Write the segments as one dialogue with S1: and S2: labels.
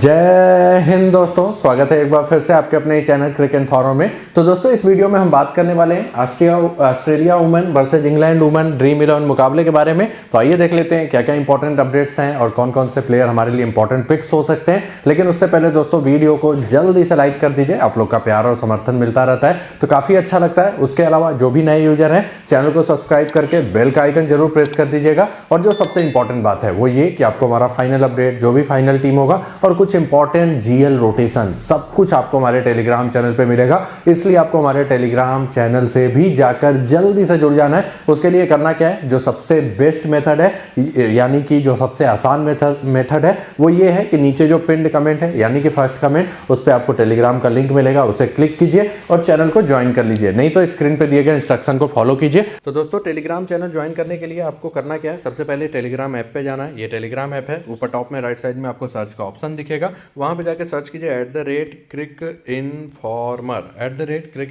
S1: जय हिंद दोस्तों, स्वागत है एक बार फिर से आपके अपने चैनल क्रिकेट इन्फॉर्मर में। तो दोस्तों इस वीडियो में हम बात करने वाले हैं Australia women versus England women dream 11 मुकाबले के बारे में। तो आइए देख लेते हैं क्या क्या इंपॉर्टेंट अपडेट्स हैं और कौन कौन से प्लेयर हमारे लिए इंपॉर्टेंट पिक्स हो सकते हैं। लेकिन उससे पहले दोस्तों वीडियो को जल्दी से लाइक कर दीजिए, आप लोग का प्यार और समर्थन मिलता रहता है तो काफी अच्छा लगता है। उसके अलावा जो भी नए यूजर हैं चैनल को सब्सक्राइब करके बेल का आइकन जरूर प्रेस कर दीजिएगा। और जो सबसे इंपॉर्टेंट बात है वो ये कि आपको हमारा फाइनल अपडेट, जो भी फाइनल टीम होगा और कुछ इंपॉर्टेंट जीएल रोटेशन, सब कुछ आपको हमारे टेलीग्राम चैनल पे मिलेगा। इसलिए आपको हमारे टेलीग्राम चैनल से भी जाकर जल्दी से जुड़ जाना है। उसके लिए करना क्या है, जो सबसे बेस्ट मेथड है यानी कि जो सबसे आसान मेथड है वो ये है कि नीचे जो पिन्ड कमेंट है यानी कि फर्स्ट कमेंट, उस पर आपको टेलीग्राम का लिंक मिलेगा, उसे क्लिक कीजिए और चैनल को ज्वाइन कर लीजिए। नहीं तो स्क्रीन पे दिए गए इंस्ट्रक्शन को फॉलो कीजिए। तो दोस्तों टेलीग्राम चैनल ज्वाइन करने के लिए आपको करना क्या है, सबसे पहले टेलीग्राम ऐप पे जाना है। ये टेलीग्राम ऐप है, ऊपर टॉप में राइट साइड में आपको सर्च का ऑप्शन दिखेगा, वहां पे जाकर सर्च कीजिए @क्रिक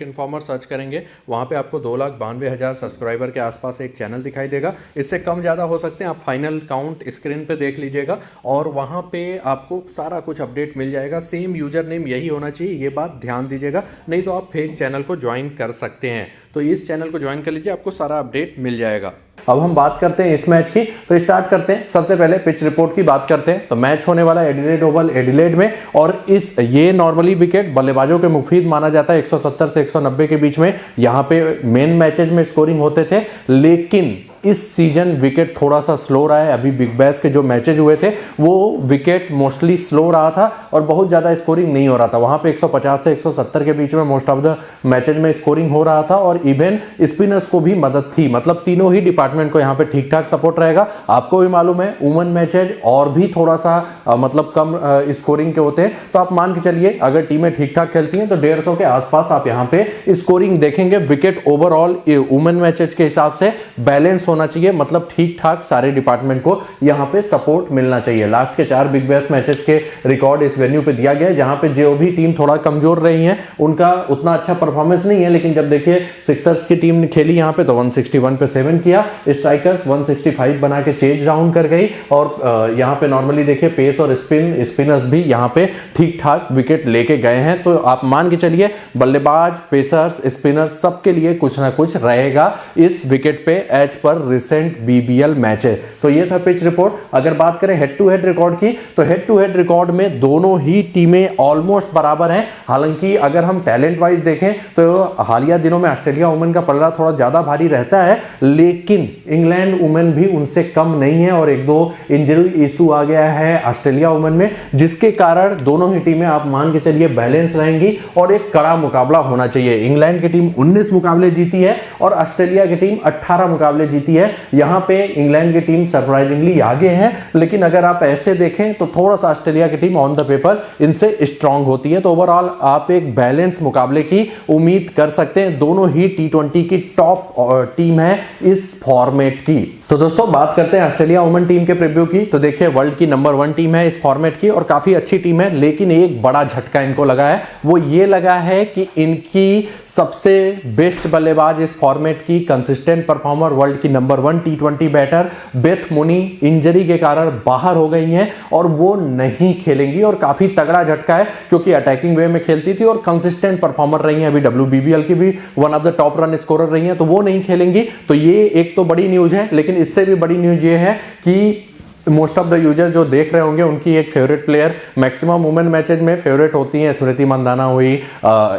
S1: इन्फॉर्मर सर्च करेंगे। वहां पे आपको 2,92,000 सब्सक्राइबर के आसपास एक चैनल दिखाई देगा। इससे कम ज़्यादा हो सकते हैं, आप फाइनल काउंट स्क्रीन पे देख लीजिएगा और वहां पे आपको सारा कुछ अपडेट मिल जाएगा। सेम यूजर नेम यही होना चाहिए, ये बात ध्यान दीजिएगा, नहीं तो आप फेक चैनल को ज्वाइन कर सकते हैं। तो इस चैनल को ज्वाइन कर लीजिए, आपको सारा अपडेट मिल जाएगा। अब हम बात करते हैं इस मैच की, तो स्टार्ट करते हैं। सबसे पहले पिच रिपोर्ट की बात करते हैं। तो मैच होने वाला है एडिलेड ओवल एडिलेड में और ये नॉर्मली विकेट बल्लेबाजों के मुफीद माना जाता है। 170 से 190 के बीच में यहां पे मेन मैचेज में स्कोरिंग होते थे, लेकिन इस सीजन विकेट थोड़ा सा स्लो रहा है। अभी बिग बैश के जो मैचेज हुए थे वो विकेट मोस्टली स्लो रहा था और बहुत ज्यादा स्कोरिंग नहीं हो रहा था। वहां पे 150 से 170 के बीच में मोस्ट ऑफ द मैचेज में स्कोरिंग हो रहा था और इवन स्पिनर्स को भी मदद थी। मतलब तीनों ही डिपार्टमेंट को यहां पे ठीक ठाक सपोर्ट रहेगा। आपको भी मालूम है वुमेन मैचेज और भी थोड़ा सा मतलब कम स्कोरिंग के होते हैं, तो आप मान के चलिए अगर टीमें ठीक ठाक खेलती हैं तो 150 के आसपास आप यहां पे स्कोरिंग देखेंगे। विकेट ओवरऑल वुमेन मैचेज के हिसाब से बैलेंस होना चाहिए, मतलब ठीक ठाक सारे डिपार्टमेंट को यहां पे सपोर्ट मिलना चाहिए। लास्ट के 4 बिग बैश मैचेस के रिकॉर्ड इस वेन्यू पे दिया गया है, जहां पे जो भी टीम थोड़ा कमजोर रही है उनका उतना अच्छा परफॉर्मेंस नहीं है। लेकिन जब देखिए सिक्सर्स की टीम ने खेली यहां पे तो 161 पे 7 किया, स्ट्राइकर्स 165 बना के चेज राउंड कर गई और यहां पे नॉर्मली देखिए पेस और स्पिनर्स भी यहां पे ठीक ठाक विकेट लेके गए हैं। तो आप मान के चलिए बल्लेबाज, पेसर्स, स्पिनर्स सबके लिए कुछ ना कुछ रहेगा इस विकेट पे as per recent BBL matches. तो ये था पिच रिपोर्ट। अगर बात करें हेड टू हेड रिकॉर्ड की, तो हेड टू हेड रिकॉर्ड में दोनों ही टीमें ऑलमोस्ट बराबर हैं। हालांकि अगर हम टैलेंट वाइज देखें तो हालिया दिनों में ऑस्ट्रेलिया वुमेन का पलड़ा थोड़ा ज्यादा भारी रहता है, लेकिन इंग्लैंड वुमेन भी उनसे कम नहीं है और 1-2 इंजरी इशू आ गया है ऑस्ट्रेलिया वुमेन में, जिसके कारण दोनों ही टीमें आप मान के चलिए बैलेंस रहेंगी और एक कड़ा मुकाबला होना चाहिए। इंग्लैंड की टीम 19 मुकाबले जीती है और ऑस्ट्रेलिया की टीम 18 मुकाबले जीती है। यहां पे इंग्लैंड की टीम सरप्राइजिंगली आगे है, लेकिन अगर आप ऐसे देखें तो थोड़ा सा ऑस्ट्रेलिया की टीम ऑन द पेपर इनसे स्ट्रांग होती है। तो ओवरऑल आप एक बैलेंस मुकाबले की उम्मीद कर सकते हैं। दोनों ही T20 की टॉप टीम है इस फॉर्मेट की। तो दोस्तों बात करते हैं ऑस्ट्रेलिया वुमेन टीम के प्रीव्यू की। तो देखिए वर्ल्ड की नंबर 1 टीम है इस फॉर्मेट की और काफी अच्छी टीम है, लेकिन एक बड़ा झटका इनको लगा है। वो ये लगा है कि इनकी सबसे बेस्ट बल्लेबाज इस फॉर्मेट की, कंसिस्टेंट परफॉर्मर, वर्ल्ड की number 1 T20 batter Beth Mooney injury के कारण बाहर हो गई हैं और वो नहीं खेलेंगी। और काफी तगड़ा झटका है क्योंकि अटैकिंग वे में खेलती थी और कंसिस्टेंट परफॉर्मर रही हैं, अभी WBBL की भी one of the top run scorer रही हैं, तो वो नहीं खेलेंगी। तो ये एक तो बड़ी न्यूज है, लेकिन इससे भी बड़ी न्यूज ये है कि मोस्ट ऑफ द यूजर जो देख रहे होंगे उनकी एक favourite player, maximum women matches में फेवरेट होती हैं, स्मृति मंदाना हुई,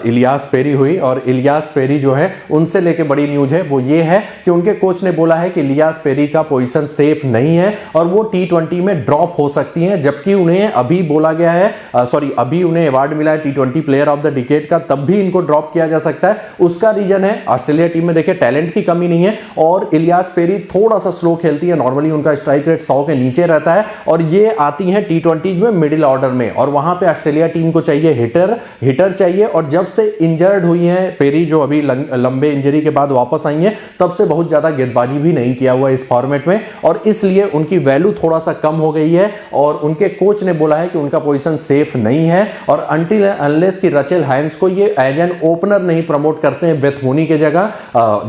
S1: इलियास पेरी हुई, और इलियास पेरी जो है उनसे लेके बड़ी न्यूज है वो ये है कि उनके कोच ने बोला है कि इलियास पेरी का पोजीशन सेफ नहीं है और वो T20 में ड्रॉप हो सकती हैं। जबकि उन्हें अभी बोला गया है अभी उन्हें अवार्ड मिला है T20 player of the decade का, तब भी इनको ड्रॉप किया जा सकता है। उसका रीजन है ऑस्ट्रेलिया टीम में देखिए टैलेंट की कमी नहीं है और इलियास पेरी थोड़ा सा स्लो खेलती है, नॉर्मली उनका स्ट्राइक रेट 100 के नीचे रहता है और ये आती हैं T20 में मिडिल ऑर्डर में, और वहां पे ऑस्ट्रेलिया टीम को चाहिए हिटर चाहिए। और जब से इंजर्ड हुई हैं पेरी, जो अभी लंबे इंजरी के बाद वापस आई हैं, तब से बहुत ज्यादा गेंदबाजी भी नहीं किया हुआ इस फॉर्मेट में और इसलिए उनकी वैल्यू थोड़ा सा कम हो गई है। और उनके कोच ने बोला है कि उनका पोजीशन सेफ नहीं है और अनटिल अनलेस की रचेल हाइंस को ये एज एन ओपनर नहीं प्रमोट करते हैं बेथ मुनी के जगह,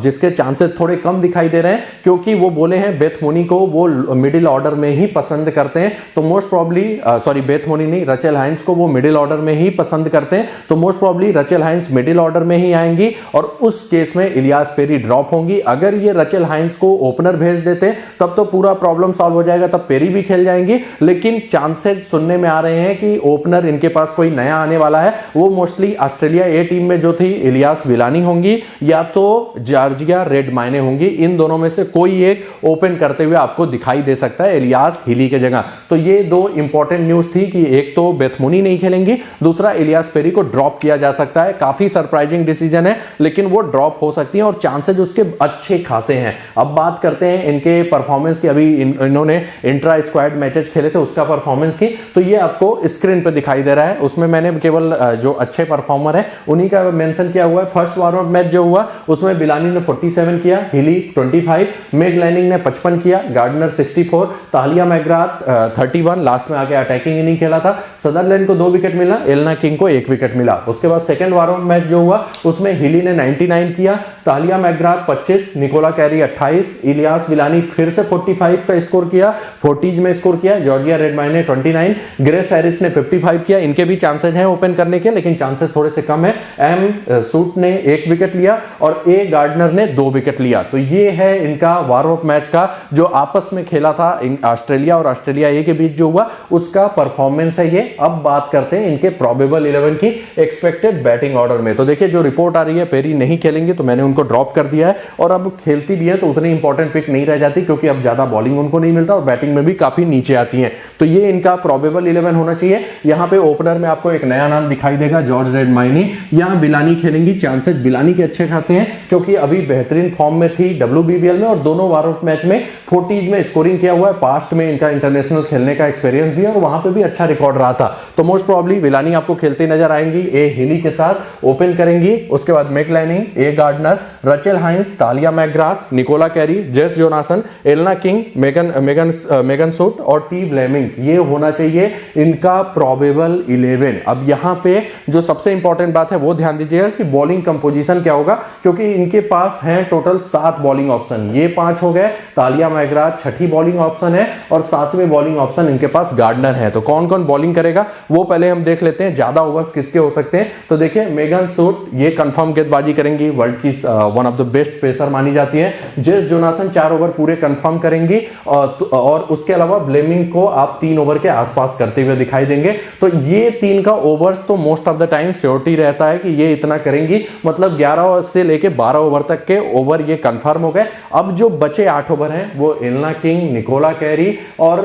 S1: जिसके चांसेस थोड़े कम दिखाई दे रहे हैं क्योंकि वो बोले हैं बेथ मुनी को वो मिडिल ऑर्डर में ही पसंद करते हैं, तो मोस्ट प्रॉब्ली बेथ मोनी नहीं, रचेल हाइंस को वो मिडिल ऑर्डर में ही पसंद करते हैं, तो most probably Rachel Haynes middle order में ही आएंगी और उस केस में इलियास पेरी ड्रॉप होंगी। अगर ये रचेल हाइंस को ओपनर भेज देते तब तो पूरा प्रॉब्लम सॉल्व हो जाएगा, तब पेरी भी खेल जाएंगी, लेकिन चांसेस सुनने में आ रहे हैं कि ओपनर इनके पास कोई नया आने वाला है, वो मोस्टली ऑस्ट्रेलिया ए टीम में जो थी इलियास विलानी होंगी या तो जॉर्जिया रेडमाइने होंगी। इन दोनों में से कोई एक ओपन करते हुए आपको दिखाई दे सकता है इलियास हिली के जगह। तो ये दो इंपॉर्टेंट न्यूज थी कि एक तो बेथ मोनी नहीं खेलेंगी, दूसरा इलियास पेरी को ड्रॉप किया जा सकता है। काफी सरप्राइजिंग डिसीजन है, लेकिन वो ड्रॉप हो सकती है और चांसेस उसके अच्छे खासे हैं। अब बात करते हैं इनके परफॉर्मेंस की। अभी इन्होंने इंट्रा स्क्वाड मैचेस खेले थे उसका परफॉर्मेंस की, तो ये आपको स्क्रीन पे दिखाई दे रहा है। उसमें मैंने केवल जो अच्छे परफॉर्मर है उन्हीं का मेंशन किया हुआ है। फर्स्ट वार्म अप मैच जो हुआ उसमें बिलानी ने 47 किया, हिली 25, मेग लैनिंग ने 55 किया, गार्डनर 64, तालिया मैकग्राथ 31, लास्ट में आके अटैकिंग इनिंग खेला था। सदरलैंड को 2 विकेट मिला, एलना किंग को 1 विकेट मिला। उसके बाद सेकंड वार्म अप मैच जो हुआ उसमें हिली ने 99 किया, Tahlia McGrath 25, Nicola Carey 28, Elyse Villani फिर से 45 का स्कोर किया, 40 में स्कोर किया, जॉर्जिया रेडमाइन ने 29, ग्रेस हैरिस ने 55 किया। इनके भी चांसेस हैं ओपन करने के, लेकिन चांसेस थोड़े से कम है। एम सूट ने 1 विकेट लिया और ए गार्डनर ने 2 विकेट लिया। तो ये है इनका वार्म अप मैच का जो आपस में खेला था ऑस्ट्रेलिया और ऑस्ट्रेलिया ए के बीच जो हुआ उसका परफॉर्मेंस है ये। अब बात करते हैं इनके प्रोबेबल 11 की एक्सपेक्टेड बैटिंग ऑर्डर में। तो देखिए जो रिपोर्ट आ रही है पेरी नहीं खेलेंगे, तो मैंने उनको ड्रॉप कर दिया है, और अब खेलती भी है तो उतनी इंपॉर्टेंट पिक नहीं रह जाती क्योंकि अब ज्यादा बॉलिंग उनको नहीं मिलता और बैटिंग में भी काफी नीचे आती है। तो ये इनका प्रोबेबल 11 होना चाहिए। यहां पे ओपनर में आपको एक नया नाम दिखाई देगा, जॉर्ज रेडमाइनी। यहां बिलानी खेलेंगी, चांसेस बिलानी के अच्छे खासे हैं क्योंकि अभी बेहतरीन फॉर्म में थी WBBL में और दोनों वार्म अप मैच में 40 में स्कोरिंग किया हुआ है। पास्ट में इनका इंटरनेशनल खेलने का एक्सपीरियंस भी है और वहां पे भी अच्छा रिकॉर्ड रहा था। तो मोस्ट प्रॉब्ली बिलानी आपको खेलते नजर आएंगी, ए हिली के साथ ओपन करेंगी। उसके बाद Meg Lanning, A Gardner, Rachel Haynes, Tahlia McGrath, Nicola Carey, Jess Jonassen, Alana King, Megan Schutt और टी ब्लेमिंग। ये होना चाहिए इनका प्रोबेबल 11। अब यहां पे जो सबसे इंपॉर्टेंट बात है वो ध्यान दीजिएगा कि बॉलिंग कंपोजिशन क्या होगा, क्योंकि इनके पास है टोटल 7 बॉलिंग ऑप्शन। ये 5 हो गए, तालिया मैकग्राथ 6ठी बॉलिंग ऑप्शन है और 7वें बॉलिंग ऑप्शन इनके पास गार्डनर है। तो कौन कौन बॉलिंग करेगा वो पहले हम देख लेते हैं, ज्यादा ओवर्स किसके हो सकते हैं। तो देखिए मेगन सूट ये कंफर्म गेंदबाजी करेंगी, वर्ल्ड की one of the best pacer मानी जाती है। जेस जोनासन 4 ओवर पूरे कंफर्म करेंगी और उसके अलावा ब्लेमिंग को आप 3 ओवर के आसपास करते हुए दिखाई देंगे। तो ये 3 का ओवर्स तो most of the time surety रहता है कि ये इतना करेंगी, मतलब 11 से लेके 12 ओवर तक के ओवर ये कंफर्म हो गए। अब जो बचे 8 ओवर हैं वो एलना किंग, निकोला कैरी और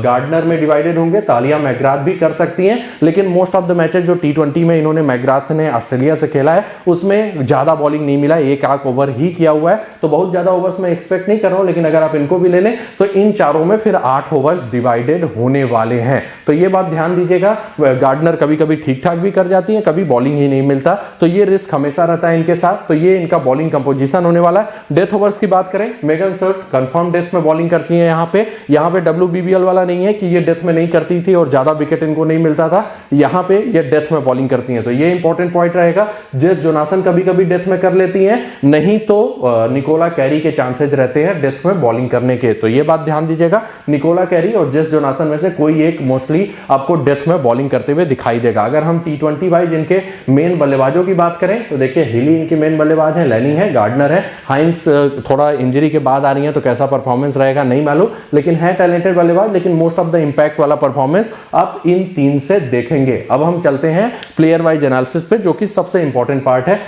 S1: गार्डनर में डिवाइडेड होंगे। तालिया मैकग्राथ भी कर सकती हैं, लेकिन मोस्ट ऑफ द मैचेस जो T20 में इन्होंने मैकग्राथ ने ऑस्ट्रेलिया से खेला है उसमें ज्यादा बॉलिंग नहीं मिला, एक आख ओवर ही किया हुआ है। तो बहुत ज्यादा ओवर्स में एक्सपेक्ट नहीं कर रहा हूं, लेकिन अगर आप इनको भी ले लें तो इन चारों में फिर 8 ओवर्स डिवाइडेड होने वाले हैं। तो ये बात ध्यान दीजिएगा। गार्डनर कभी कभी ठीक ठाक भी कर जाती है, कभी बॉलिंग ही नहीं मिलता, तो ये रिस्क हमेशा रहता है इनके साथ। तो ये इनका बॉलिंग कंपोजिशन होने वाला है। डेथ ओवर्स की बात करें, मेगन सूट कंफर्म डेथ में बॉलिंग करती है। यहाँ पे WBBL वाला नहीं है कि ये डेथ में नहीं करती थी और ज्यादा विकेट इनको नहीं मिलता था, यहाँ पे ये डेथ में बॉलिंग करती है। तो ये इंपॉर्टेंट पॉइंट रहेगा। जेस जोनासन कभी कभी डेथ में कर लेती है, नहीं तो निकोला कैरी के चांसेस रहते हैं डेथ में बॉलिंग करने के। तो ये बात ध्यान दीजिएगा, निकोला कैरी और जेस जोनासन में से कोई एक मोस्टली आपको डेथ में बॉलिंग करते हुए दिखाई देगा। अगर हम T20 वाइज इनके मेन बल्लेबाजों की बात करें तो देखिए हिली इनके मेन बल्लेबाज है, लैनिंग है, गार्डनर है, हाइंस थोड़ा इंजरी के बाद आ रही है तो कैसा परफॉर्मेंस रहेगा नहीं मालूम, लेकिन है टैलेंटेड बल्लेबाज। लेकिन मोस्ट ऑफ द इंपैक्ट वाला परफॉर्मेंस आप इन 3 से देखेंगे। अब हम चलते हैं प्लेयर वाइज एनालिसिस पे, जो कि सबसे इंपॉर्टेंट पार्ट है।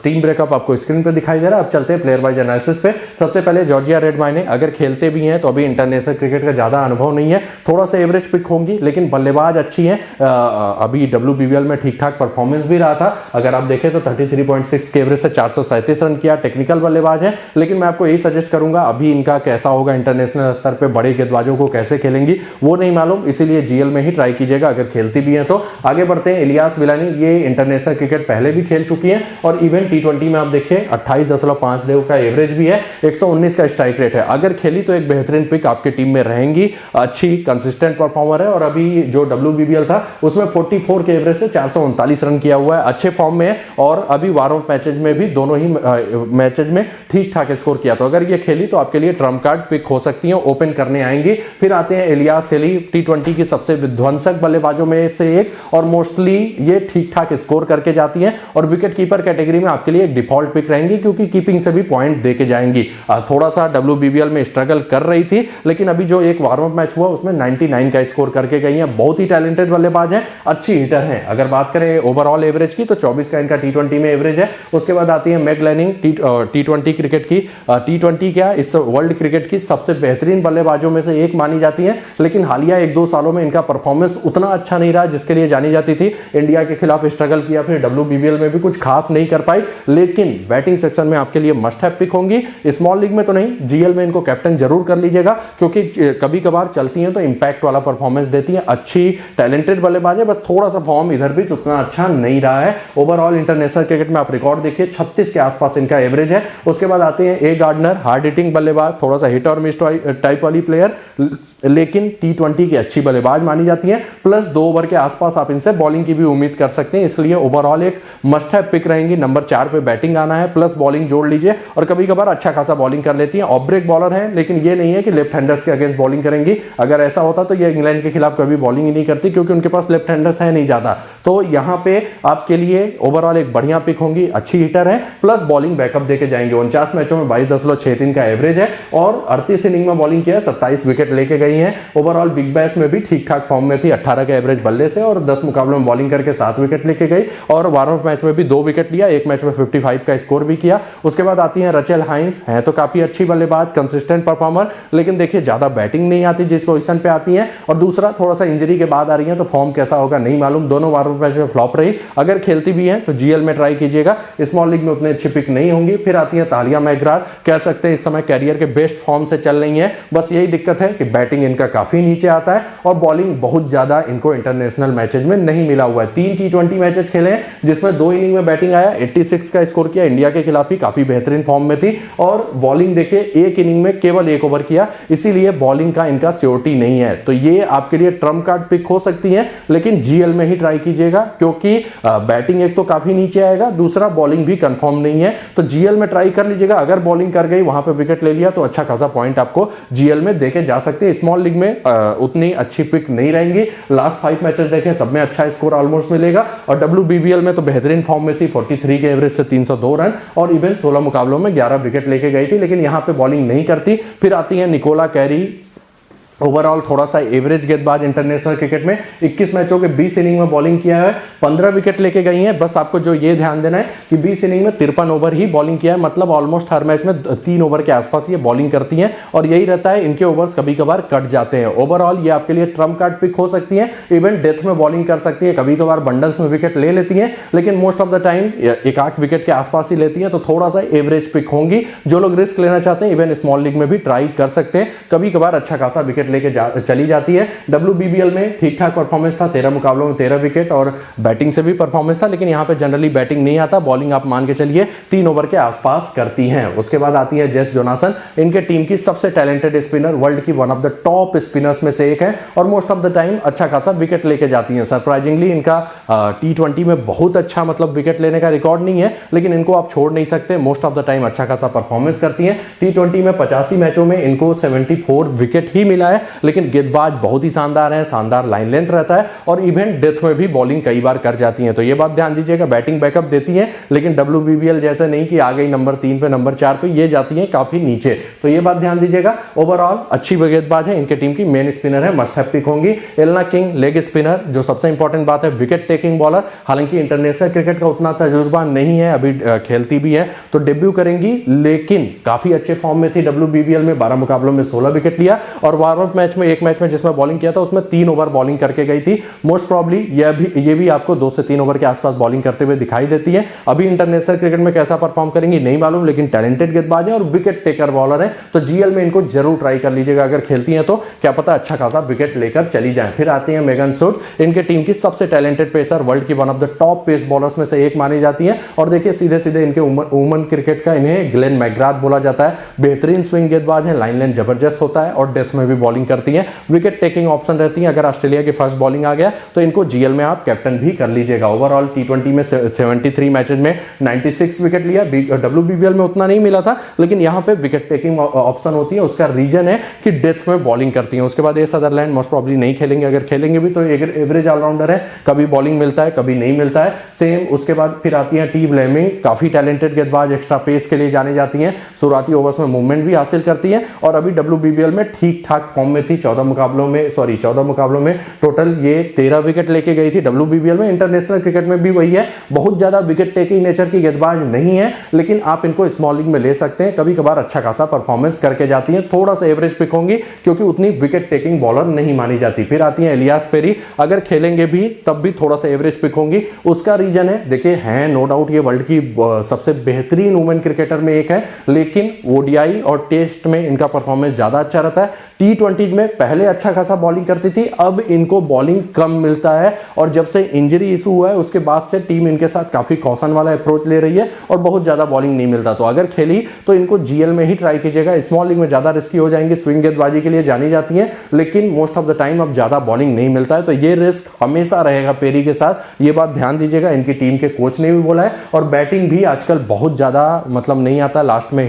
S1: टीम ब्रेकअप आपको स्क्रीन पे दिखाई दे रहा है। अब चलते हैं प्लेयर वाइज एनालिसिस पे। सबसे पहले जॉर्जिया रेडमाइने, अगर खेलते भी हैं तो अभी इंटरनेशनल क्रिकेट का ज्यादा अनुभव नहीं है, थोड़ा सा एवरेज पिक होंगी, लेकिन बल्लेबाज अच्छी है। अभी WBBL में ठीक ठाक परफॉर्मेंस भी रहा था। अगर आप देखें तो 33.6 के एवरेज से 437 रन किया। टेक्निकल बल्लेबाज है, लेकिन मैं आपको यही सजेस्ट करूंगा अभी इनका कैसा होगा इंटरनेशनल स्तर पे, बड़े गेंदबाजों को कैसे खेलेंगी वो नहीं मालूम, इसीलिए GL में ही ट्राई कीजिएगा अगर खेलती भी है तो। आगे बढ़ते हैं, इलियास विलानी, ये इंटरनेशनल क्रिकेट पहले भी खेल चुकी है और इवन T20 में आप देखिए 28.5 का एवरेज भी है, 119 का स्ट्राइक रेट है। अगर खेली तो एक बेहतरीन पिक आपके टीम में रहेंगी, अच्छी कंसिस्टेंट परफॉर्मर है। और अभी जो WBBL था उसमें 44 के एवरेज से 439 रन किया हुआ है, अच्छे फॉर्म में है और अभी वार्म अप मैचेज में भी दोनों ही मैचेज में ठीक ठाक स्कोर किया। तो अगर ये खेली तो आपके लिए ट्रम्प कार्ड पिक हो सकती है, ओपन करने आएंगी। फिर आते हैं इलियास सली, टी20 की सबसे विध्वंसक बल्लेबाजों में से एक, और मोस्टली ये ठीक ठाक स्कोर करके जाती हैं और विकेट कीपर कैटेगरी में आपके लिए एक डिफॉल्ट पिक रहेंगी, क्योंकि कीपिंग से भी पॉइंट देके जाएंगी। थोड़ा सा WBBL में स्ट्रगल कर रही थी, लेकिन अभी जो एक वार्म अप मैच हुआ उसमें 99 का स्कोर करके गई है। बहुत ही टैलेंटेड बल्लेबाज है, अच्छी हिटर है। अगर बात करें ओवरऑल एवरेज की तो 24 का इनका टी20 में एवरेज है। उसके बाद आती है मैग लैनिंग, टी20 क्रिकेट की टी20 क्या इस वर्ल्ड क्रिकेट की सबसे बेहतरीन बल्लेबाजों में से एक मानी जाती है, लेकिन हालिया 1-2 सालों में इनका परफॉर्मेंस उतना अच्छा नहीं रहा जिसके लिए जानी जाती थी। इंडिया के खिलाफ स्ट्रगल किया, फिर WBBL में भी कुछ खास नहीं कर पाई, लेकिन बैटिंग सेक्शन में आपके लिए मस्ट हैव पिक होंगी। स्मॉल लीग में तो नहीं, GL में इनको कैप्टन जरूर कर लीजिएगा, क्योंकि कभी कभार चलती हैं तो इंपैक्ट वाला परफॉर्मेंस देती हैं। अच्छी टैलेंटेड बल्लेबाज है, बस थोड़ा सा फॉर्म इधर भी उतना अच्छा नहीं रहा है। ओवरऑल इंटरनेशनल क्रिकेट में आप रिकॉर्ड देखिए 36 के आसपास इनका एवरेज है। उसके बाद आते हैं ए गार्डनर, हार्ड हिटिंग बल्लेबाज, थोड़ा सा हिट और मिस टाइप वाली प्लेयर, लेकिन टी20 की अच्छी बल्लेबाज मानी जाती है। प्लस 2 ओवर के आसपास आप इनसे बॉलिंग की भी उम्मीद कर सकते हैं, इसलिए ओवरऑल एक मस्ट हैव पिक रहेंगी। नंबर 4 पे बैटिंग आना है, प्लस बॉलिंग जोड़ लीजिए, और कभी कभार अच्छा खासा बॉलिंग कर लेती है। ऑफ ब्रेक बॉलर है, लेकिन ये नहीं है कि लेफ्ट हैंडर्स के अगेंस्ट बॉलिंग करेंगी। अगर ऐसा होता तो ये इंग्लैंड के खिलाफ कभी बॉलिंग ही नहीं करती, क्योंकि उनके पास लेफ्ट हैंडर्स है नहीं ज्यादा। तो यहाँ पे आपके लिए ओवरऑल एक बढ़िया पिक होंगी, अच्छी हिटर है, प्लस बॉलिंग बैकअप देके जाएंगे। 49 मैचों में 22.63 का एवरेज है और 38 इनिंग में बॉलिंग किया, 27 विकेट लेके गई है। ओवरऑल बिग बैश में भी ठीक ठाक फॉर्म में थी, 18 का एवरेज बल्ले से, और 10 मुकाबलों में बॉलिंग करके 7 विकेट लेके गई, और वार्म अप मैच में भी 2 विकेट लिया, एक मैच में 55 का स्कोर भी किया। उसके बाद आती है रचेल हाइंस, है तो काफी अच्छी बल्लेबाज, कंसिस्टेंट परफॉर्मर, लेकिन देखिए ज्यादा बैटिंग नहीं आती जिस पोजीशन पे आती है, और दूसरा थोड़ा सा इंजरी के बाद आ रही है, तो फॉर्म कैसा होगा नहीं मालूम। दोनों वार्म अप मैच में फ्लॉप रही। अगर खेलती भी है तो GL में ट्राई कीजिएगा, स्मॉल लीग में उतने अच्छी पिक नहीं होंगी। फिर आती है तालिया मैकग्राथ, कह सकते हैं इस समय कैरियर के बेस्ट फॉर्म से चल रही है, बस यही दिक्कत है कि बैटिंग इनका काफी नीचे आता है और बॉलिंग बहुत ज्यादा इनको इंटरनेशनल मैचेज में नहीं मिला हुआ है। 3 टी20 मैचेस खेले हैं, जिसमें 2 इनिंग में बैटिंग आया, 86 का स्कोर किया, इंडिया के खिलाफ ही काफी बेहतरीन फॉर्म में थी, और बॉलिंग देखिए एक इनिंग में केवल 1 ओवर किया, इसीलिए बॉलिंग का इनका श्योरिटी नहीं है। तो ये आपके लिए ट्रम्प कार्ड पिक हो सकती है, लेकिन GL में ही ट्राई कीजिएगा, क्योंकि बैटिंग एक तो काफी नीचे आएगा, दूसरा बॉलिंग भी कंफर्म नहीं है। तो GL में ट्राई कर लीजिएगा, अगर बॉलिंग कर गई, वहां पे विकेट ले लिया, तो अच्छा खासा पॉइंट आपको GL में देके जा सकते हैं। स्मॉल लीग में उतनी अच्छी पिक नहीं रहेंगी। लास्ट 5 मैचेस देखें, सब में अच्छा स्कोर ऑलमोस्ट मिलेगा, और WBBL में तो बेहतरीन फॉर्म में थी, 43 के एवरेज से 302 रन, और इवन 16 मुकाबलों में 11 विकेट लेके गई थी, लेकिन यहां पे बॉलिंग नहीं करती। फिर आती है निकोला कैरी, ओवरऑल थोड़ा सा एवरेज गेंदबाज इंटरनेशनल क्रिकेट में, 21 मैचों के 20 इनिंग में बॉलिंग किया है, 15 विकेट लेके गई हैं। बस आपको जो ये ध्यान देना है कि 20 इनिंग में 53 ओवर ही बॉलिंग किया है, मतलब ऑलमोस्ट हर मैच में 3 ओवर के आसपास ये बॉलिंग करती हैं, और यही रहता है, इनके ओवर्स कभी कभार कट जाते हैं। ओवरऑल ये आपके लिए ट्रम्प कार्ड पिक हो सकती है, इवन डेथ में बॉलिंग कर सकती है, कभी कभार बंडल्स में विकेट ले लेती हैं, लेकिन most of the time 1-8 wicket के आसपास ही लेती है। तो थोड़ा सा एवरेज पिक होंगी। जो लोग रिस्क लेना चाहते हैं, इवन स्मॉल लीग में भी ट्राई कर सकते हैं, कभी कभार अच्छा खासा विकेट लेके चली जाती है। WBBL में ठीक ठाक परफॉर्मेंस था, 13 मुकाबलों में 13 विकेट, और बैटिंग से भी परफॉर्मेंस था, लेकिन यहां पे जनरली बैटिंग नहीं आता, बॉलिंग आप मान के चलिए 3 ओवर के आसपास करती हैं। उसके बाद आती है जेस जोनासन, इनके टीम की सबसे टैलेंटेड स्पिनर, वर्ल्ड की one of the top spinners में से एक है, और मोस्ट ऑफ द टाइम अच्छा खासा विकेट लेके जाती हैं। सरप्राइजिंगली इनका टी20 में बहुत अच्छा मतलब विकेट लेने का रिकॉर्ड नहीं है, लेकिन इनको आप छोड़ नहीं सकते, मोस्ट ऑफ द टाइम अच्छा खासा परफॉर्मेंस करती हैं। टी20 में 85 मैचों में इनको 74 विकेट ही मिला है, लेकिन गेंदबाज बहुत ही शानदार है, शानदार लाइन लेंथ रहता है, और इवेंट डेथ में भी बॉलिंग कई बार कर जाती हैं। तो ये बात ध्यान दीजिएगा, बैटिंग बैकअप देती हैं, लेकिन WBBL जैसे नहीं कि आ गई नंबर 3 पे नंबर 4 पे, ये जाती हैं काफी नीचे। तो ये बात ध्यान दीजिएगा। ओवरऑल अच्छी गेंदबाज है, इनके टीम की मेन स्पिनर है, मस्ट हैव पिक होंगी। एलना किंग लेग स्पिनर, जो सबसे इंपॉर्टेंट बात है, विकेट टेकिंग बॉलर, हालांकि इंटरनेशनल क्रिकेट का उतना तजुर्बा नहीं है, अभी खेलती भी है, तो डेब्यू करेंगी, लेकिन काफी अच्छे फॉर्म में थी। WBBL में 12 मुकाबलों में 16 विकेट लिया, और वार्म अप मैच में एक मैच में जिसमें बॉलिंग किया था उसमें 3 ओवर बॉलिंग करके गई थी। मोस्ट प्रॉब्ली ये भी आपको 2 से 3 ओवर के आसपास बॉलिंग करते हुए दिखाई देती है। अभी इंटरनेशनल क्रिकेट में कैसा परफॉर्म करेंगी नहीं मालूम, लेकिन टैलेंटेड गेंदबाज है और विकेट टेकर बॉलर है, तो GL में इनको जरूर ट्राई कर लीजिएगा। अगर खेलती हैं तो क्या पता अच्छा खासा विकेट लेकर चली जाए। फिर आती है मेगन सूट, इनके टीम की सबसे टैलेंटेड पेसर, वर्ल्ड की one of the top pace bowlers में से एक मानी जाती है, और देखिए सीधे सीधे इनके वुमन क्रिकेट का इन्हें ग्लेन मैकग्राथ बोला जाता है। बेहतरीन स्विंग गेंदबाज है, लाइन लेंथ जबरदस्त होता है, और डेथ में भी बॉलिंग बॉलिंग करती हैं, विकेट टेकिंग ऑप्शन रहती है। अगर ऑस्ट्रेलिया की फर्स्ट बॉलिंग आ गया तो इनको जीएल में आप कैप्टन भी कर लीजिएगा। ओवरऑल टी20 में 73 मैचेस में 96 विकेट लिया। डब्ल्यूबीबीएल में उतना नहीं मिला था, लेकिन यहां पे विकेट टेकिंग ऑप्शन होती है। उसका रीजन है कि डेथ में बॉलिंग करती है। उसके बाद ये सदरलैंड मोस्ट प्रॉब्ली नहीं खेलेंगे, अगर खेलेंगे भी तो एवरेज ऑलराउंडर है, कभी बॉलिंग मिलता है कभी नहीं मिलता है। सेम उसके बाद फिर आती है टी फ्लेमिंग, काफी टैलेंटेड गेंदबाज, एक्स्ट्रा पेस के लिए जानी जाती हैं, शुरुआती ओवर्स में मूवमेंट भी हासिल करती है और अभी डब्ल्यूबीबीएल में ठीक ठाक फॉर्म में थी। 14 मुकाबलों में टोटल ये 13 विकेट लेके गई थी डब्ल्यूबीबीएल में। इंटरनेशनल क्रिकेट में भी वही है, बहुत ज्यादा विकेट टेकिंग नेचर की गेंदबाज नहीं है, लेकिन आप इनको स्मॉल लीग में ले सकते हैं। कभी कभार अच्छा खासा परफॉर्मेंस करके जाती है, थोड़ा सा एवरेज पिक होंगी क्योंकि उतनी विकेट टेकिंग बॉलर नहीं मानी जाती। फिर आती है इलियास पेरी, अगर खेलेंगे भी तब भी थोड़ा सा एवरेज पिक होंगी। उसका रीजन है, देखिए है नो डाउट ये वर्ल्ड की सबसे बेहतरीन वुमेन क्रिकेटर में एक है, लेकिन ओडीआई और टेस्ट में इनका परफॉर्मेंस ज्यादा अच्छा रहता है। टी20 में पहले अच्छा खासा बॉलिंग करती थी, अब इनको बॉलिंग कम मिलता है और जब से इंजरी इशू हुआ है उसके बाद से टीम इनके साथ काफी कॉशन वाला अप्रोच ले रही है और बहुत ज्यादा बॉलिंग नहीं मिलता। तो अगर खेली तो इनको जीएल में ही ट्राई कीजिएगा। स्मॉल लीग में ज्यादा रिस्की हो जाएंगे, स्विंग गेंदबाजी के लिए जानी जाती है, लेकिन मोस्ट ऑफ द टाइम अब ज्यादा बॉलिंग नहीं मिलता है, तो ये रिस्क हमेशा रहेगा पेरी के साथ। ये बात ध्यान दीजिएगा, इनकी टीम के कोच ने भी बोला है। और बैटिंग भी आजकल बहुत ज्यादा मतलब नहीं आता, लास्ट में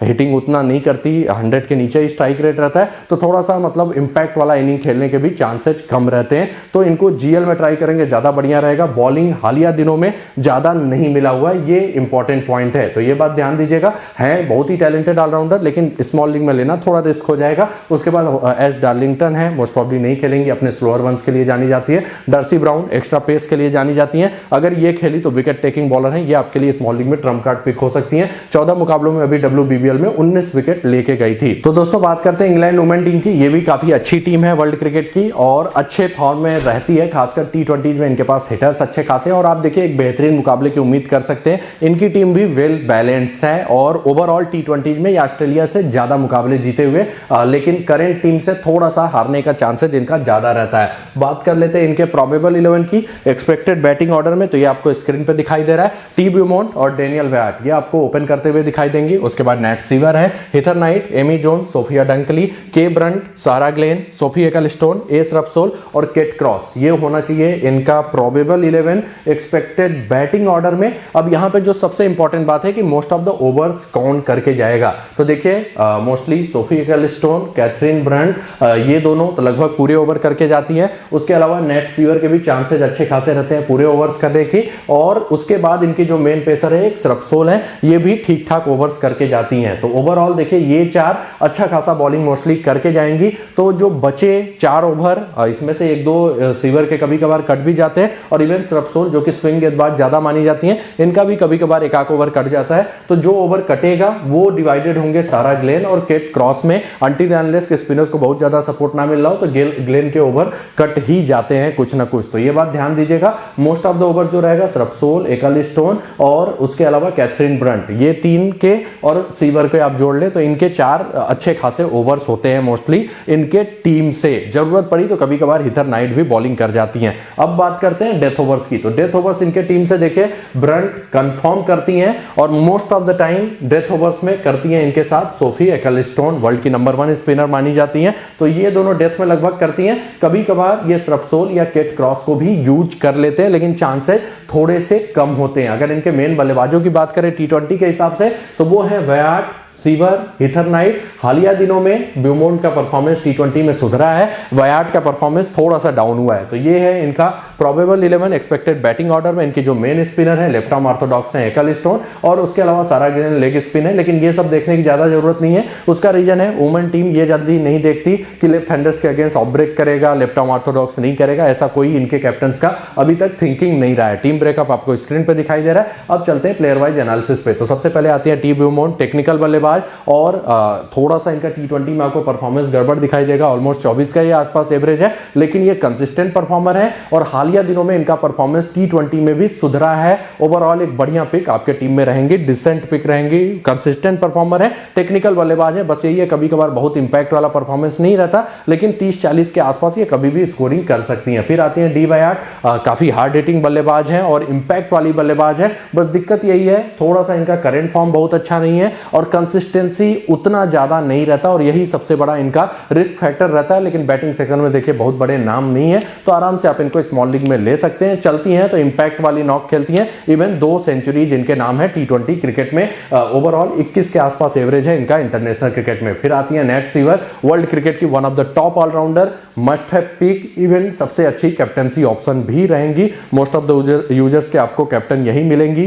S1: हिटिंग उतना नहीं करती, 100 के नीचे ही स्ट्राइक रेट रहता है, तो थोड़ा सा मतलब इंपैक्ट वाला इनिंग खेलने के भी चांसेस कम रहते हैं। तो इनको जीएल में ट्राई करेंगे, ज्यादा बढ़िया रहेगा। बॉलिंग हालिया दिनों में ज्यादा नहीं मिला हुआ है, ये इंपॉर्टेंट पॉइंट है, तो ये बात ध्यान दीजिएगा। है बहुत ही टैलेंटेड ऑलराउंडर, लेकिन स्मॉल लीग में लेना थोड़ा रिस्क हो जाएगा। उसके बाद एस डार्लिंगटन है, मोस्ट प्रॉब्ली नहीं खेलेंगे, अपने स्लोअर वंस के लिए जानी जाती है। डर्सी ब्राउन एक्स्ट्रा पेस के लिए जानी जाती है, अगर ये खेली तो विकेट टेकिंग बॉलर है, ये आपके लिए स्मॉल लीग में ट्रम्प कार्ड पिक हो सकती है। 14 मुकाबलों में अभी डब्ल्यूबीबीएल में 19 विकेट लेके गई थी। तो दोस्तों बात करते हैं इंग्लैंड वुमेन टीम की, ये भी काफी अच्छी टीम है वर्ल्ड क्रिकेट की और अच्छे फॉर्म में रहती है, खासकर टी20 में इनके पास हिटर्स अच्छे खासे और आप देखिए एक बेहतरीन मुकाबले की उम्मीद कर सकते हैं। इनकी टीम भी वेल बैलेंस्ड है और ओवरऑल टी20 में ऑस्ट्रेलिया से ज्यादा मुकाबले जीते हुए, लेकिन करेंट टीम से थोड़ा सा हारने का चांसेस इनका ज्यादा रहता है। बात कर लेते हैं इनके प्रोबेबल 11 की एक्सपेक्टेड बैटिंग ऑर्डर में, तो ये आपको स्क्रीन पे दिखाई दे रहा है। टी ब्यूमॉन्ट और डेनियल वैट ये आपको ओपन करते हुए दिखाई देंगी। उसके बाद नेट सीवर है, Heather Knight, Amy Jones, Sophia Dunkley, K Brunt, Sarah Glenn, Sophie Ecclestone, Shrubsole और केट क्रॉस, ये होना चाहिए इनका प्रोबेबल 11 एक्सपेक्टेड बैटिंग ऑर्डर में। अब यहां पे जो सबसे इंपॉर्टेंट बात है कि मोस्ट ऑफ द ओवर्स कौन करके जाएगा, तो देखिए मोस्टली सोफी एकलस्टोन, कैथरीन ब्रंट, ये दोनों तो लगभग पूरे ओवर करके जाती हैं। उसके अलावा नेट सीवर के भी चांसेस अच्छे खासे रहते हैं पूरे ओवर्स करने की। और उसके बाद इनकी जो मेन पेसर है एक रप्सोल है, ये भी ठीक ठाक ओवर्स करके जाती हैं। तो ओवरऑल देखिए ये 4 अच्छा खासा बॉलिंग मोस्टली करके जाएंगी। तो जो बचे 4 ओवर, इसमें से 1-2 सीवर के कभी कभार कट भी जाते हैं और इवन रप्सोल जो कि स्विंग गेंदबाज ज्यादा मानी जाती हैं, इनका भी कभी कभार एक ओवर कट जाता है। तो जो ओवर कटेगा वो डिवाइडेड होंगे सारा ग्लेन और केट क्रॉस में, अंटिल अनलेस के स्पिनर्स को बहुत ज्यादा सपोर्ट ना मिल रहा हो तो ग्लेन के ओवर कट ही जाते हैं कुछ ना कुछ। तो ये बात ध्यान दीजिएगा, मोस्ट ऑफ द ओवर जो रहेगा रप्सोल, एकलस्टोन और उसके अलावा कैथरीन ब्रंट, ये 3 के और सीवर के आप जोड़ ले तो इनके 4 अच्छे खासे ओवर्स होते हैं मोस्टली इनके टीम से। जरूरत पड़ी तो कभी कभार हीथर नाइट भी बॉलिंग कर जाती हैं। अब बात करते हैं डेथ ओवर्स की, तो डेथ ओवर्स इनके टीम से देखिए ब्रंट कंफर्म करती हैं और most of the time death overs में करती हैं इनके साथ सोफी एकलस्टोन, वर्ल्ड की नंबर 1 स्पिनर मानी जाती हैं। तो ये दोनों डेथ में लगभग करती हैं। कभी कभार ये रप्सोल या केट क्रॉस को भी यूज कर लेते हैं, लेकिन चांसेस थोड़े से कम होते हैं। अगर इनके मेन बल्लेबाजों की बात करें टी20 के हिसाब से तो वो है वैट, सीवर, हीथर नाइट। हालिया दिनों में ब्यूमॉन्ट का परफॉर्मेंस टी20 में सुधरा है, वयाट का परफॉर्मेंस थोड़ा सा डाउन हुआ है। तो ये है इनका प्रोबेबल 11 एक्सपेक्टेड बैटिंग ऑर्डर में। इनकी जो मेन स्पिनर है लेफ्ट आर्म ऑर्थोडॉक्स है एकलस्टोन और उसके अलावा सारा ग्लेन लेग स्पिन है, लेकिन ये सब देखने की ज्यादा जरूरत नहीं है। उसका रीजन है वुमेन टीम ये जल्दी नहीं देखती कि लेफ्ट हैंडर्स के अगेंस्ट ऑफ ब्रेक करेगा, लेफ्ट आर्म ऑर्थोडॉक्स नहीं करेगा, ऐसा कोई इनके कैप्टन का अभी तक थिंकिंग नहीं रहा है। टीम ब्रेकअप आपको स्क्रीन पे दिखाई दे रहा है। अब चलते हैं प्लेयर वाइज एनालिसिस पे। तो सबसे पहले आती है टी ब्यूमॉन्ट, टेक्निकल बल्लेबाज और थोड़ा सा इनका टी20 में आपको परफॉर्मेंस गड़बड़ दिखाई देगा, ऑलमोस्ट 24 का ये आसपास एवरेज है, लेकिन ये कंसिस्टेंट परफॉर्मर है और हालिया दिनों में इनका परफॉर्मेंस टी20 में भी सुधरा है। ओवरऑल एक बढ़िया पिक आपके टीम में रहेंगी, डिसेंट पिक रहेंगी, कंसिस्टेंट परफॉर्मर है, टेक्निकल बल्लेबाज है। बस यही है कभी कभार बहुत इंपैक्ट वाला परफॉर्मेंस नहीं रहता, लेकिन 30-40 के आसपास ये कभी भी स्कोरिंग कर सकती है। फिर आती है डी वयाट, काफी हार्ड हिटिंग बल्लेबाज है और इंपैक्ट वाली बल्लेबाज है। बस दिक्कत यही है थोड़ा सा इनका करेंट फॉर्म बहुत अच्छा नहीं है और कंसिस्टेंसी उतना ज्यादा नहीं रहता और यही सबसे बड़ा इनका रिस्क फैक्टर रहता है। लेकिन बैटिंग सेक्शन में देखिए बहुत बड़े नाम नहीं है, तो आराम से आप इनको स्मॉल लीग में ले सकते हैं। चलती हैं तो इंपैक्ट वाली नॉक खेलती हैं, इवन 2 सेंचुरी जिनके नाम है T20 क्रिकेट में। ओवरऑल 21 के आसपास एवरेज है इनका इंटरनेशनल क्रिकेट में। फिर आती है नेट सीवर, वर्ल्ड क्रिकेट की one of the top all-rounder, must have pick, even सबसे अच्छी कैप्टनसी ऑप्शन भी रहेंगी। मोस्ट ऑफ द यूजर्स के आपको कैप्टन यही मिलेंगी।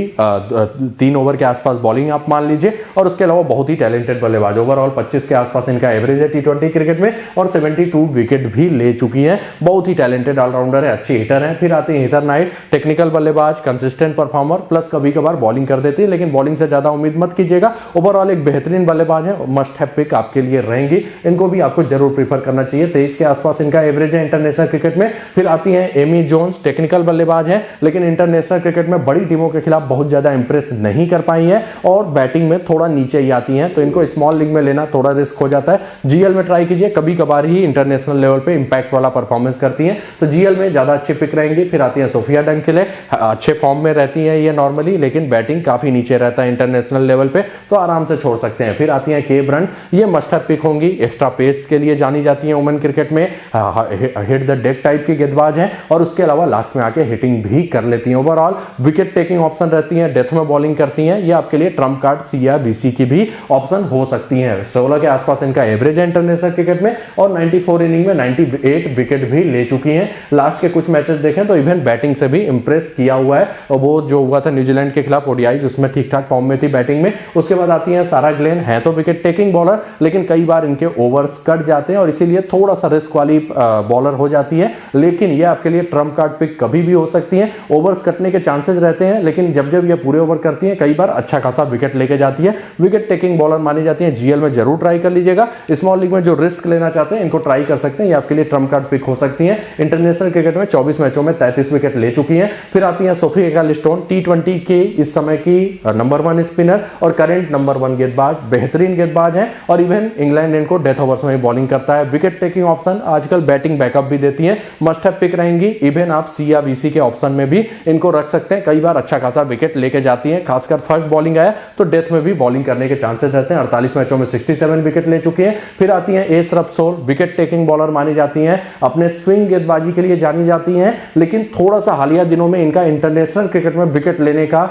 S1: 3 ओवर के आसपास बॉलिंग आप मान लीजिए, और उसके अलावा बहुत ही टैलेंटेड बल्लेबाज। ओवरऑल 25 के आसपास इनका एवरेज है T20 क्रिकेट में और 72 विकेट भी ले चुकी है। बहुत ही टैलेंटेड ऑलराउंडर है, अच्छी हिटर है। फिर आती है हिटर नाइट, टेक्निकल बल्लेबाज, कंसिस्टेंट परफॉर्मर, प्लस कभी कभार बॉलिंग कर देती है, लेकिन बॉलिंग से ज्यादा उम्मीद मत कीजिएगा। ओवरऑल एक बेहतरीन बल्लेबाज है, मस्ट हैव पिक आपके लिए रहेंगी। इनको भी आपको जरूर प्रीफर करना चाहिए। 23 के आसपास इनका एवरेज है इंटरनेशनल क्रिकेट में। फिर आती है एमी जोन्स, टेक्निकल बल्लेबाज है, लेकिन इंटरनेशनल क्रिकेट में बड़ी टीमों के खिलाफ बहुत ज्यादा इंप्रेस नहीं कर पाई है और बैटिंग में थोड़ा नीचे ही आती है, तो इनको स्मॉल लीग में लेना थोड़ा रिस्क हो जाता है। जीएल में ट्राई कीजिए, कभी कभार ही इंटरनेशनल लेवल पे इंपैक्ट वाला परफॉर्मेंस करती है, तो जीएल में ज्यादा अच्छी पिक रहेंगी। फिर आती है सोफिया डंकेले, अच्छे फॉर्म में रहती है ये नॉर्मली, लेकिन बैटिंग काफी नीचे रहता है इंटरनेशनल लेवल पे, तो आराम से छोड़ सकते हैं। फिर आती है के ब्रंट, ये मस्ट हैव पिक होंगी, एक्स्ट्रा पेस के लिए जानी जाती है वुमेन क्रिकेट में, हिट द डेक टाइप की गेंदबाज है और उसके अलावा लास्ट में आके हिटिंग भी कर लेती है। ओवरऑल विकेट टेकिंग ऑप्शन रहती है, डेथ में बॉलिंग करती है, ये आपके लिए ट्रम्प कार्ड सी या बीसी की भी ऑप्शन हो सकती है। 16 के आसपास इनका एवरेज है इंटरनेशनल क्रिकेट में और 94 इनिंग में 98 विकेट भी ले चुकी हैं। लास्ट के कुछ मैचेस देखें तो इवन बैटिंग से भी इंप्रेस किया हुआ है, और वो जो हुआ था न्यूजीलैंड के खिलाफ ओडीआई, उसमें ठीक ठाक फॉर्म में थी बैटिंग में। उसके बाद आती है सारा ग्लेन, है तो विकेट टेकिंग बॉलर, लेकिन कई बार इनके ओवर्स कट जाते हैं और इसीलिए थोड़ा सा रिस्क वाली बॉलर हो जाती है, लेकिन ये आपके लिए ट्रम्प कार्ड पिक कभी भी हो सकती है। ओवर्स कटने के चांसेस रहते हैं, लेकिन जब जब ये पूरे ओवर करती है कई बार अच्छा खासा विकेट लेके जाती है। विकेट टेकिंग बॉलर मानी जाती है। जीएल में जरूर ट्राई कर लीजिएगा। स्मॉल लीग में जो रिस्क लेना चाहते हैं इनको ट्राई कर सकते हैं, ये आपके लिए ट्रम्प कार्ड पिक हो सकती है। इंटरनेशनल क्रिकेट में 24 मैचों में 33 विकेट ले चुकी हैं। फिर आती है सोफी एगालिस्टोन, T20 के इस समय की नंबर 1 स्पिनर और करंट नंबर 1 गेंदबाज, बेहतरीन गेंदबाज है और इवन इंग्लैंड इनको डेथ ओवर्स में बॉलिंग करता है। विकेट टेकिंग ऑप्शन, आजकल बैटिंग बैकअप भी देती है, मस्ट हैव पिक रहेंगी। इवन आप सी या वीसी के ऑप्शन में भी इनको रख सकते हैं, कई बार अच्छा खासा विकेट लेके जाती है। खासकर फर्स्ट बॉलिंग आया तो डेथ में भी बॉलिंग करने के चांसेस रहते हैं। 48 मैचों में 67 विकेट ले चुके हैं। फिर आती है एस रप्सोल, विकेट टेकिंग बॉलर मानी जाती हैं, अपने स्विंग गेंदबाजी के लिए जानी जाती हैं, लेकिन थोड़ा सा हालिया दिनों में इनका इंटरनेशनल क्रिकेट में विकेट लेने का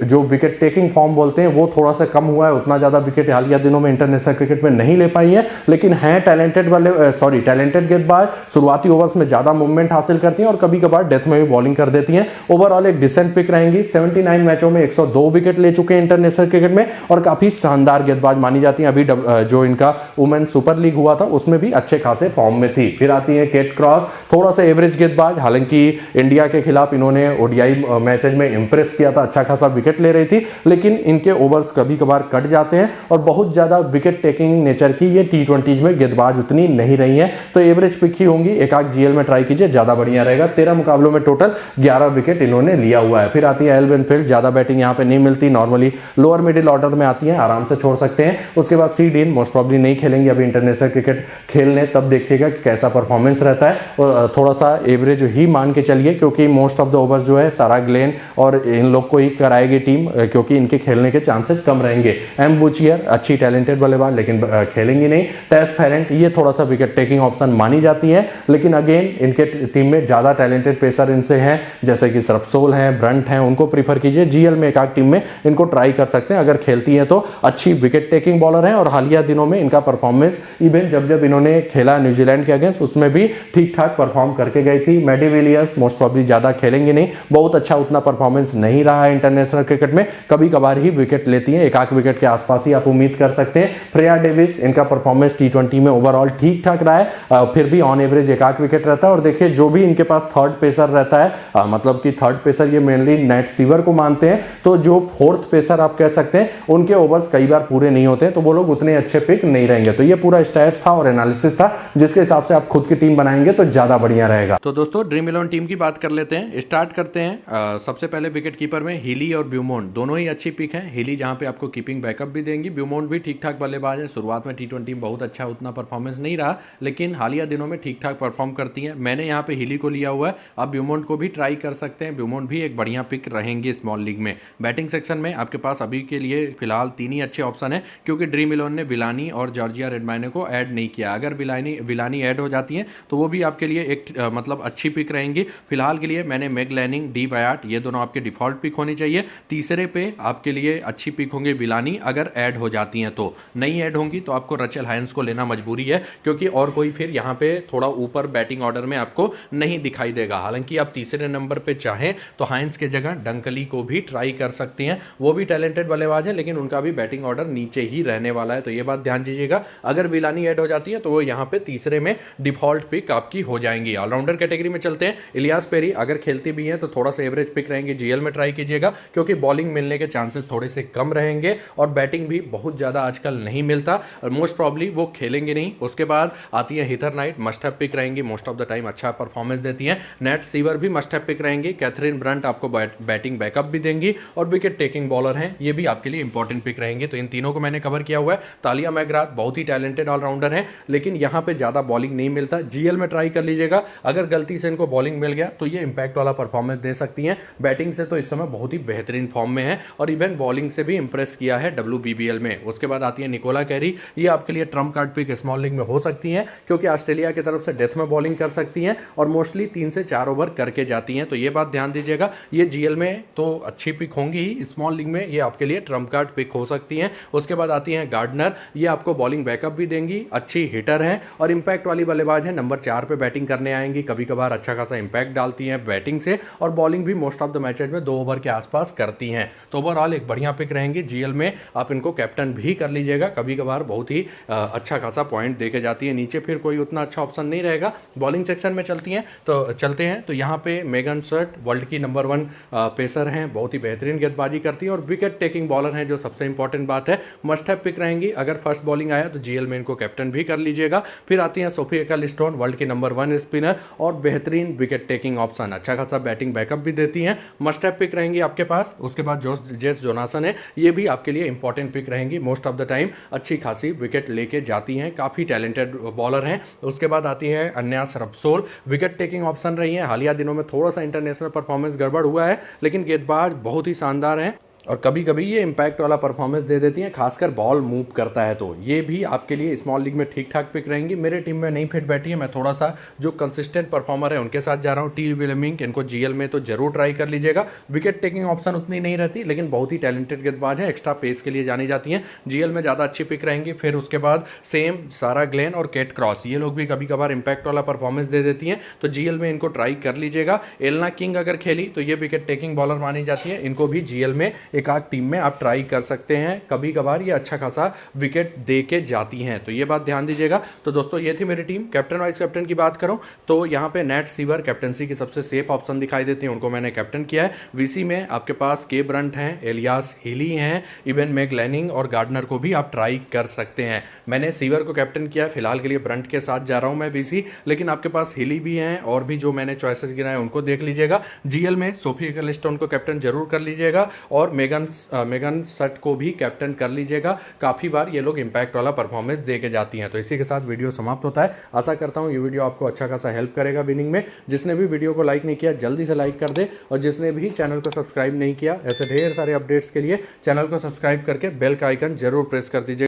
S1: जो विकेट टेकिंग फॉर्म बोलते हैं वो थोड़ा सा कम हुआ है। उतना ज्यादा विकेट हालिया दिनों में इंटरनेशनल क्रिकेट में नहीं ले पाई है, लेकिन है टैलेंटेड गेंदबाज। शुरुआती ओवर्स में ज्यादा मूवमेंट हासिल करती हैं और कभी कभार डेथ में भी बॉलिंग कर देती हैं। ओवरऑल एक डिसेंट पिक रहेंगी। 79 मैचों में 102 विकेट ले चुके हैं इंटरनेशनल क्रिकेट में और काफी शानदार गेंदबाज मानी जाती हैं। अभी जो इनका वुमेन सुपर लीग हुआ था उसमें भी अच्छे खासे फॉर्म में थी। फिर आती है केट क्रॉस, थोड़ा सा एवरेज गेंदबाज, हालांकि इंडिया के खिलाफ इन्होंने ओडीआई मैचेज में इंप्रेस किया था, अच्छा खासा विकेट ले रही थी, लेकिन इनके ओवर्स कभी कभार कट जाते हैं और बहुत ज्यादा विकेट टेकिंग नेचर की ये T20 में गेंदबाज उतनी नहीं रही है, तो एवरेज पिक ही होंगी। एक आध जीएल में ट्राई कीजिए, ज्यादा बढ़िया रहेगा। 13 मुकाबलों में टोटल 11 विकेट इन्होंने लिया हुआ है। फिर आती है एल वेनफील्ड, ज्यादा बैटिंग यहाँ पे नहीं मिलती, नॉर्मली लोअर मिडिल ऑर्डर में आती है, आराम से छोड़ सकते हैं। उसके बाद सी डीन मोस्ट प्रॉब्ली नहीं खेलेंगे अभी इंटरनेशनल क्रिकेट खेलने, तब देखिएगा कि कैसा परफॉर्मेंस रहता है। और थोड़ा सा एवरेज ही मान के चलिए, क्योंकि मोस्ट ऑफ द ओवर जो है सारा ग्लेन और इन लोग को ही कराएगी टीम, क्योंकि इनके खेलने के चांसेस कम रहेंगे। एम बुचियर, अच्छी टैलेंटेड बल्लेबाज, लेकिन खेलेंगी नहीं। टेस फेरेंट, ये थोड़ा सा विकेट टेकिंग ऑप्शन मानी जाती है, लेकिन अगेन इनके टीम में ज्यादा टैलेंटेड पेसर इनसे हैं, जैसे कि सरप्सोल हैं, ब्रंट हैं, उनको प्रीफर कीजिए। जीएल में एक आध टीम में इनको ट्राई कर सकते हैं, अगर खेलती है तो। अच्छी विकेट टेकिंग बॉलर है और हालिया दिनों में इनका परफॉर्मेंस, इवन जब इन्होंने खेला न्यूजीलैंड के अगेंस्ट, उसमें भी ठीक ठाक परफॉर्म करके गई थी। मैडी विलियर्स मोस्ट प्रॉब्ली ज्यादा खेलेंगे नहीं, बहुत अच्छा उतना परफॉर्मेंस नहीं रहा है इंटरनेशनल क्रिकेट में, कभी कभार ही विकेट लेती है, एक आध विकेट के आसपास ही आप उम्मीद कर सकते हैं। फ्रेया डेविस, इनका परफॉर्मेंस T20 में ओवरऑल ठीक ठाक रहा है, फिर भी ऑन एवरेज एक आध विकेट रहता है। और देखिए जो भी इनके पास थर्ड पेसर रहता है, मतलब कि थर्ड पेसर ये मेनली नेट सीवर को मानते हैं, तो जो फोर्थ पेसर आप कह सकते हैं उनके ओवर्स कई बार पूरे नहीं होते, तो वो लोग उतने अच्छे पिक नहीं रहेंगे। तो ये पूरा स्टैट्स था और एनालिसिस था, जिसके हिसाब से आप खुद की टीम बनाएंगे तो ज्यादा बढ़िया रहेगा। तो दोस्तों ड्रीम 11 टीम की बात कर लेते हैं, स्टार्ट करते हैं। सबसे पहले विकेट कीपर में हीली और ब्यूमोंट, दोनों ही अच्छी पिक है। हीली जहां पे आपको कीपिंग बैकअप भी देंगी, ब्यूमोंट भी ठीक ठाक बल्लेबाज है। शुरुआत में T20 में बहुत अच्छा उतना परफॉर्मेंस नहीं रहा, लेकिन हालिया दिनों में ठीक ठाक परफॉर्म करती है। मैंने यहाँ पे हीली को लिया हुआ है, आप ब्यूमोंट को भी ट्राई कर सकते हैं। ब्यूमोंट भी एक बढ़िया पिक रहेंगे स्मॉल लीग में। बैटिंग सेक्शन में आपके पास अभी के लिए फिलहाल 3 तीन ही अच्छे ऑप्शन है, क्योंकि ड्रीम 11 ने विलानी और जॉर्जिया रेडमाइने को ऐड नहीं किया। अगर विलानी ऐड हो जाती है तो वो भी आपके लिए एक मतलब अच्छी पिक रहेंगी। फिलहाल के लिए मैंने मैग लैनिंग, डी वायाट, ये दोनों आपके डिफॉल्ट पिक होनी चाहिए। तीसरे पे आपके लिए अच्छी पिक होंगे विलानी, अगर ऐड हो जाती हैं तो। नहीं ऐड होंगी तो आपको रचल हाइंस को लेना मजबूरी है, क्योंकि और कोई फिर यहाँ पे थोड़ा ऊपर बैटिंग ऑर्डर में आपको नहीं दिखाई देगा। हालांकि आप तीसरे नंबर पे चाहें तो हाइंस के जगह डंकली को भी ट्राई कर सकती हैं, वो भी टैलेंटेड बल्लेबाज है, लेकिन उनका भी बैटिंग ऑर्डर नीचे ही रहने वाला है, तो ये बात ध्यान दीजिएगा। अगर विलानी ऐड हो जाती है तो वो यहाँ पे तीसरे में डिफॉल्ट पिक आपकी हो जाएंगी। ऑलराउंडर कैटेगरी में चलते हैं। इलियास पेरी अगर खेलती भी है तो थोड़ा सा एवरेज पिक रहेंगे, जीएल में ट्राई कीजिएगा, क्योंकि बॉलिंग मिलने के चांसेस थोड़े से कम रहेंगे और बैटिंग भी बहुत ज्यादा आजकल नहीं मिलता, और मोस्ट प्रॉब्ली वो खेलेंगे नहीं। उसके बाद आती है Heather Knight, must have pick रहेंगी, मोस्ट ऑफ द टाइम अच्छा परफॉर्मेंस देती है। नेट सीवर भी मस्ट हैव पिक रहेंगी। कैथरीन ब्रंट आपको बैटिंग बैकअप भी देंगी और विकेट टेकिंग बॉलर हैं, ये भी आपके लिए इंपॉर्टेंट पिक रहेंगे। तो इन तीनों को मैंने कवर किया हुआ है। तालिया मैकग्राथ बहुत ही टैलेंटेड ऑलराउंडर है, लेकिन यहाँ पे ज्यादा बॉलिंग नहीं मिलता। जीएल में ट्राई कर लीजिएगा, अगर गलती से इनको बॉलिंग मिल गया तो ये इंपैक्ट वाला परफॉर्मेंस दे सकती हैं। बैटिंग से तो इस समय बहुत ही बेहतरीन फॉर्म में है और इवन बॉलिंग से भी इंप्रेस किया है WBBL में। उसके बाद आती है निकोला कैरी, ये आपके लिए trump card pick small league में हो सकती हैं, क्योंकि ऑस्ट्रेलिया की तरफ से डेथ में बॉलिंग कर सकती हैं और मोस्टली 3 से 4 ओवर करके जाती हैं, तो ये बात ध्यान दीजिएगा। ये जीएल में तो अच्छी पिक होंगी ही, स्मॉल लीग में ये आपके लिए ट्रम्प कार्ड पिक हो सकती हैं। उसके बाद आती हैं गार्डनर, ये आपको बॉलिंग बैकअप भी देंगी, अच्छी हिटर हैं और इंपैक्ट वाली बल्लेबाज है। नंबर 4 पे बैटिंग करने आएंगी, कभी कभार अच्छा खासा इंपैक्ट डालती हैं बैटिंग से, और बॉलिंग भी मोस्ट ऑफ द मैचेज में 2 ओवर के आसपास करती हैं। तो ओवरऑल एक बढ़िया पिक रहेंगी। जीएल में आप इनको कैप्टन भी कर लीजिएगा, कभी कभार बहुत ही अच्छा खासा पॉइंट देके जाती है। नीचे फिर कोई उतना अच्छा ऑप्शन नहीं रहेगा। बॉलिंग सेक्शन में चलते हैं तो यहाँ पे मेगन सर्ट वर्ल्ड की नंबर 1 पेसर हैं, बहुत ही बेहतरीन गेंदबाजी करती है और विकेट टेकिंग बॉलर हैं, जो सबसे इंपॉर्टेंट बात है। मस्ट हैव पिक रहेंगी, अगर फर्स्ट बॉलिंग आया तो जीएल में इनको कैप्टन भी कर लीजिएगा। फिर आती हैं सोफी एक्कलस्टोन, वर्ल्ड की नंबर 1 स्पिनर और बेहतरीन विकेट टेकिंग ऑप्शन, अच्छा खासा बैटिंग बैकअप भी देती हैं, मस्ट हैव पिक रहेंगी आपके पास। उसके बाद जेस जोनासन है, ये भी आपके लिए इंपॉर्टेंट पिक रहेंगी, मोस्ट ऑफ द टाइम अच्छी खासी विकेट लेके जाती हैं, काफी टैलेंटेड बॉलर हैं। उसके बाद आती है अन्यास रपसोल, विकेट टेकिंग ऑप्शन रही है। हालिया दिनों में थोड़ा सा इंटरनेशनल परफॉर्मेंस गड़बड़ हुआ है, लेकिन गेंदबाज बहुत ही शानदार हैं और कभी कभी ये इंपैक्ट वाला परफॉर्मेंस दे देती हैं, खासकर बॉल मूव करता है तो। ये भी आपके लिए स्मॉल लीग में ठीक ठाक पिक रहेंगी। मेरे टीम में नहीं फिट बैठी है, मैं थोड़ा सा जो कंसिस्टेंट परफॉर्मर है उनके साथ जा रहा हूँ। टी विलियमिंग, इनको जीएल में तो जरूर ट्राई कर लीजिएगा। विकेट टेकिंग ऑप्शन उतनी नहीं रहती, लेकिन बहुत ही टैलेंटेड गेंदबाज है, एक्स्ट्रा पेस के लिए जानी जाती हैं, जीएल में ज़्यादा अच्छी पिक रहेंगी। फिर उसके बाद सेम सारा ग्लेन और केट क्रॉस, ये लोग भी कभी कभार इंपैक्ट वाला परफॉर्मेंस दे देती हैं, तो जीएल में इनको ट्राई कर लीजिएगा। एलना किंग अगर खेली तो ये विकेट टेकिंग बॉलर मानी जाती है, इनको भी जीएल में एक आध टीम में आप ट्राई कर सकते हैं, कभी कभार ये अच्छा खासा विकेट दे के जाती हैं, तो ये बात ध्यान दीजिएगा। तो दोस्तों ये थी मेरी टीम। कैप्टन वाइस कैप्टन की बात करूं तो यहाँ पे नेट सीवर कैप्टनसी की सबसे सेफ ऑप्शन दिखाई देते हैं, उनको मैंने कैप्टन किया है। वीसी में आपके पास के ब्रंट हैं, एलियास हिली हैं, इवन मैग लैनिंग और गार्डनर को भी आप ट्राई कर सकते हैं। मैंने सीवर को कैप्टन किया है, फिलहाल के लिए ब्रंट के साथ जा रहा हूं मैं वीसी, लेकिन आपके पास हिली भी हैं और भी जो मैंने चॉइसेस गिनाए उनको देख लीजिएगा। जीएल में सोफी एक्कलस्टोन को कैप्टन जरूर कर लीजिएगा और मेगन सट को भी कैप्टन कर लीजिएगा। काफी बार ये लोग इंपैक्ट वाला परफॉर्मेंस दे के जाती हैं। तो इसी के साथ वीडियो समाप्त होता है। आशा करता हूं ये वीडियो आपको अच्छा खासा हेल्प करेगा विनिंग में। जिसने भी वीडियो को लाइक नहीं किया जल्दी से लाइक कर दे, और जिसने भी चैनल को सब्सक्राइब नहीं किया, ऐसे ढेर सारे अपडेट्स के लिए चैनल को सब्सक्राइब करके बेल का आइकन जरूर प्रेस कर दीजिए।